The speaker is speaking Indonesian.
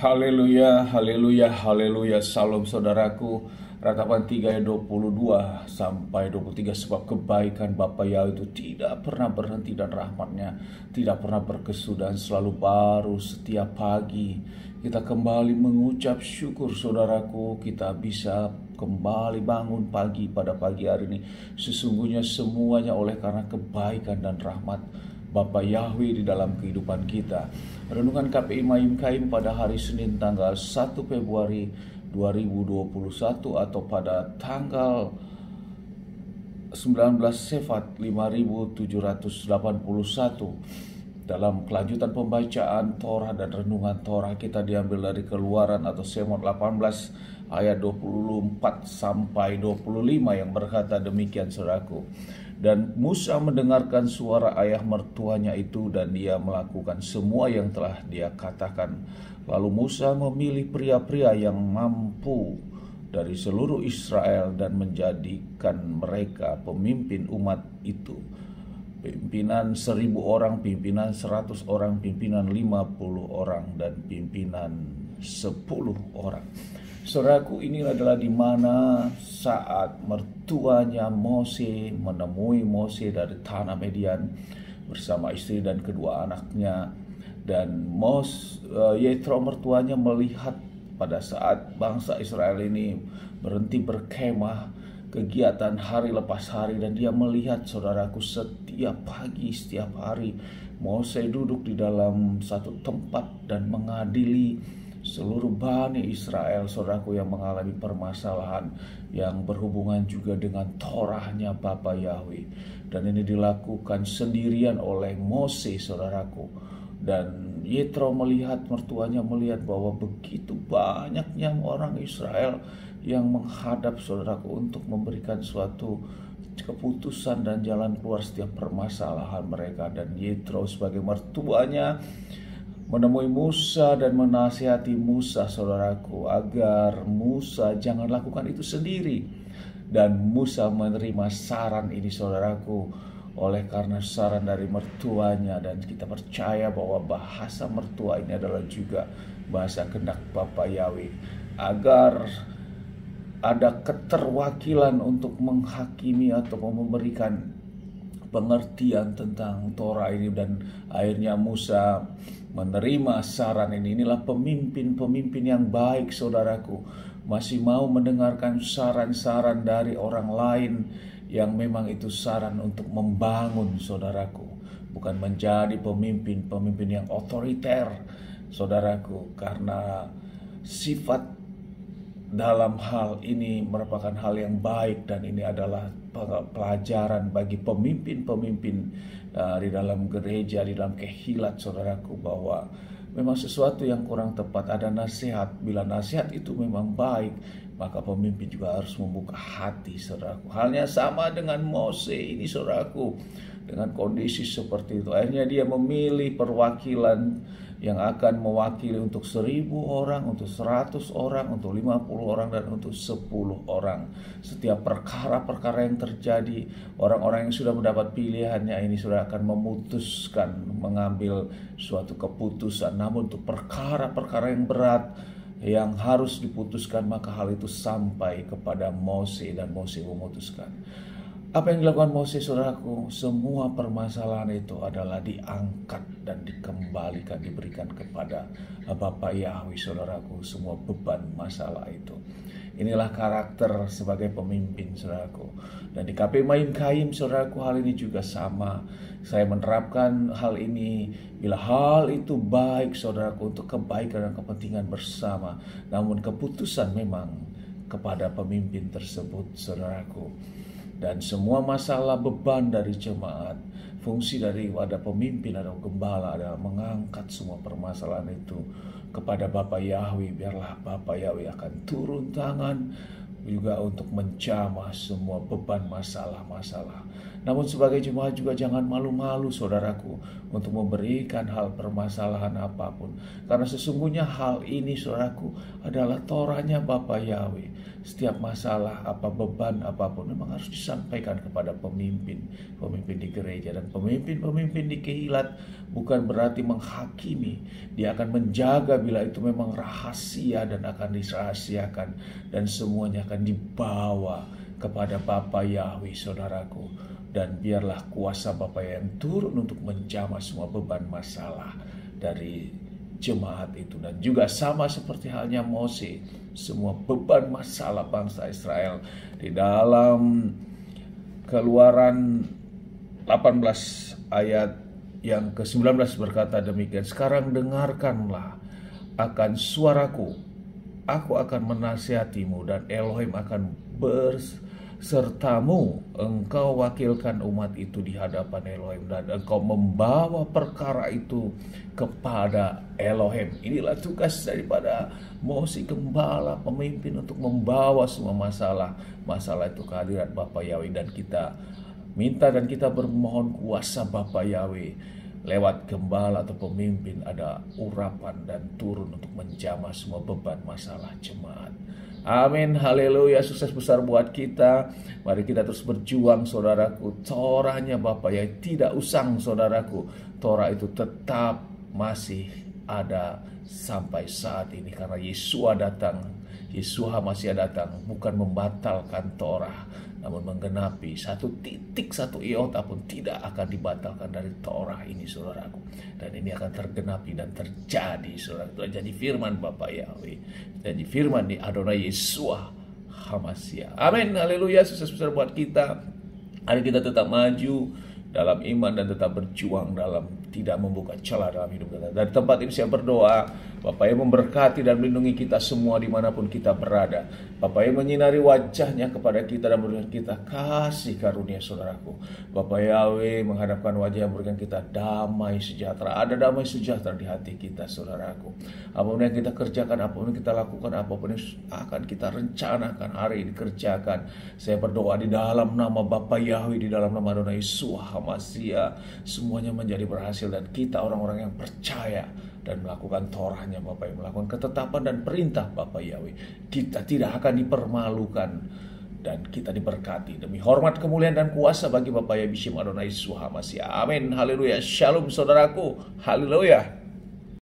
Haleluya, haleluya, haleluya. Salam saudaraku. Ratapan 3 ayat 22 sampai 23. Sebab kebaikan Bapa Yahweh itu tidak pernah berhenti dan rahmatnya tidak pernah berkesudahan, selalu baru setiap pagi. Kita kembali mengucap syukur saudaraku, kita bisa kembali bangun pagi pada pagi hari ini. Sesungguhnya semuanya oleh karena kebaikan dan rahmat Bapa Yahweh di dalam kehidupan kita. Renungan KPI Mayim Kaim pada hari Senin tanggal 1 Februari 2021 atau pada tanggal 19 Sefat 5781. Dalam kelanjutan pembacaan Torah dan renungan Torah kita diambil dari Keluaran atau Semot 18 ayat 24 sampai 25 yang berkata demikian saudaraku. Dan Musa mendengarkan suara ayah mertuanya itu dan dia melakukan semua yang telah dia katakan. Lalu Musa memilih pria-pria yang mampu dari seluruh Israel dan menjadikan mereka pemimpin umat itu. Pimpinan 1000 orang, pimpinan 100 orang, pimpinan 50 orang, dan pimpinan 10 orang. Saudaraku, ini adalah di mana saat mertuanya Mose menemui Mose dari tanah Median bersama istri dan kedua anaknya, dan Yetro mertuanya melihat pada saat bangsa Israel ini berhenti berkemah kegiatan hari lepas hari, dan dia melihat saudaraku setiap pagi setiap hari Mose duduk di dalam satu tempat dan mengadili seluruh Bani Israel, saudaraku, yang mengalami permasalahan yang berhubungan juga dengan Torahnya Bapa Yahweh. Dan ini dilakukan sendirian oleh Mose, saudaraku. Dan Yetro melihat, mertuanya melihat bahwa begitu banyaknya orang Israel yang menghadap saudaraku untuk memberikan suatu keputusan dan jalan keluar setiap permasalahan mereka. Dan Yetro sebagai mertuanya menemui Musa dan menasihati Musa, saudaraku, agar Musa jangan lakukan itu sendiri. Dan Musa menerima saran ini, saudaraku, oleh karena saran dari mertuanya. Dan kita percaya bahwa bahasa mertua ini adalah juga bahasa kehendak Bapa Yahweh, agar ada keterwakilan untuk menghakimi atau memberikan pengertian tentang Torah ini. Dan akhirnya Musa menerima saran ini. Inilah pemimpin-pemimpin yang baik, saudaraku, masih mau mendengarkan saran-saran dari orang lain yang memang itu saran untuk membangun, saudaraku, bukan menjadi pemimpin-pemimpin yang otoriter, saudaraku, karena sifat dalam hal ini merupakan hal yang baik. Dan ini adalah pelajaran bagi pemimpin-pemimpin di dalam gereja, di dalam kehilat, saudaraku, bahwa memang sesuatu yang kurang tepat ada nasihat. Bila nasihat itu memang baik, maka pemimpin juga harus membuka hati, saudaraku. Halnya sama dengan Mose ini, saudaraku, dengan kondisi seperti itu. Akhirnya dia memilih perwakilan yang akan mewakili untuk 1000 orang, untuk 100 orang, untuk 50 orang, dan untuk 10 orang. Setiap perkara-perkara yang terjadi, orang-orang yang sudah mendapat pilihannya ini sudah akan memutuskan, mengambil suatu keputusan. Namun untuk perkara-perkara yang berat yang harus diputuskan, maka hal itu sampai kepada Mose, dan Mose memutuskan. Apa yang dilakukan Mose, saudaraku? Semua permasalahan itu adalah diangkat dan dikembalikan, diberikan kepada Bapa Yahweh, saudaraku. Semua beban masalah itu. Inilah karakter sebagai pemimpin, saudaraku. Dan di KPI Mayim Kaim, saudaraku, hal ini juga sama. Saya menerapkan hal ini bila hal itu baik, saudaraku, untuk kebaikan dan kepentingan bersama. Namun keputusan memang kepada pemimpin tersebut, saudaraku. Dan semua masalah beban dari jemaat, fungsi dari wadah pemimpin atau gembala adalah mengangkat semua permasalahan itu kepada Bapa Yahweh. Biarlah Bapa Yahweh akan turun tangan juga untuk menjamah semua beban masalah-masalah. Namun sebagai jemaat juga jangan malu-malu, saudaraku, untuk memberikan hal permasalahan apapun. Karena sesungguhnya hal ini, saudaraku, adalah Torahnya Bapa Yahweh. setiap masalah, apa beban, apapun memang harus disampaikan kepada pemimpin di gereja. Dan pemimpin di Kehilat bukan berarti menghakimi. Dia akan menjaga bila itu memang rahasia dan akan dirahasiakan. Dan semuanya akan dibawa kepada Bapa Yahweh, saudaraku. Dan biarlah kuasa Bapa yang turun untuk menjamah semua beban masalah dari jemaat itu. Dan juga sama seperti halnya Mose, semua beban masalah bangsa Israel di dalam Keluaran 18 ayat yang ke-19 berkata demikian, sekarang dengarkanlah akan suaraku, aku akan menasihatimu dan Elohim akan sertamu, engkau wakilkan umat itu di hadapan Elohim dan engkau membawa perkara itu kepada Elohim. Inilah tugas daripada Mose, gembala, pemimpin, untuk membawa semua masalah itu ke hadirat Bapa Yahweh. Dan kita minta dan kita bermohon kuasa Bapa Yahweh lewat gembala atau pemimpin ada urapan dan turun untuk menjamah semua beban masalah jemaat. Amin, haleluya, sukses besar buat kita. Mari kita terus berjuang, saudaraku. Torahnya Bapa ya tidak usang, saudaraku. Torah itu tetap masih ada sampai saat ini karena Yesua datang. Yesua masih datang, bukan membatalkan Torah, namun menggenapi satu titik, satu iota pun tidak akan dibatalkan dari Torah ini, saudaraku. Dan ini akan tergenapi dan terjadi, saudaraku. Jadi firman Bapa Yahweh, jadi firman di Adonai Yesua HaMashiach. Amin, haleluya, sukses besar buat kita. Hari kita tetap maju dalam iman dan tetap berjuang dalam tidak membuka celah dalam hidup kita. Dari tempat ini saya berdoa, Bapa yang memberkati dan melindungi kita semua dimanapun kita berada. Bapa yang menyinari wajahnya kepada kita dan memberikan kita kasih karunia, saudaraku. Bapa Yahweh menghadapkan wajah yang memberikan kita damai sejahtera. Ada damai sejahtera di hati kita, saudaraku. Apapun yang kita kerjakan, apapun yang kita lakukan, apapun yang akan kita rencanakan hari ini kerjakan. Saya berdoa di dalam nama Bapa Yahweh, di dalam nama Adonai Yesua HaMashiach, semuanya menjadi berhasil. Dan kita orang-orang yang percaya dan melakukan Torahnya Bapa, yang melakukan ketetapan dan perintah Bapa Yahweh, kita tidak akan dipermalukan dan kita diberkati. Demi hormat, kemuliaan dan kuasa bagi Bapa Yahweh Bishim Adonai Yesua HaMashiach. Amin, haleluya, shalom saudaraku, haleluya.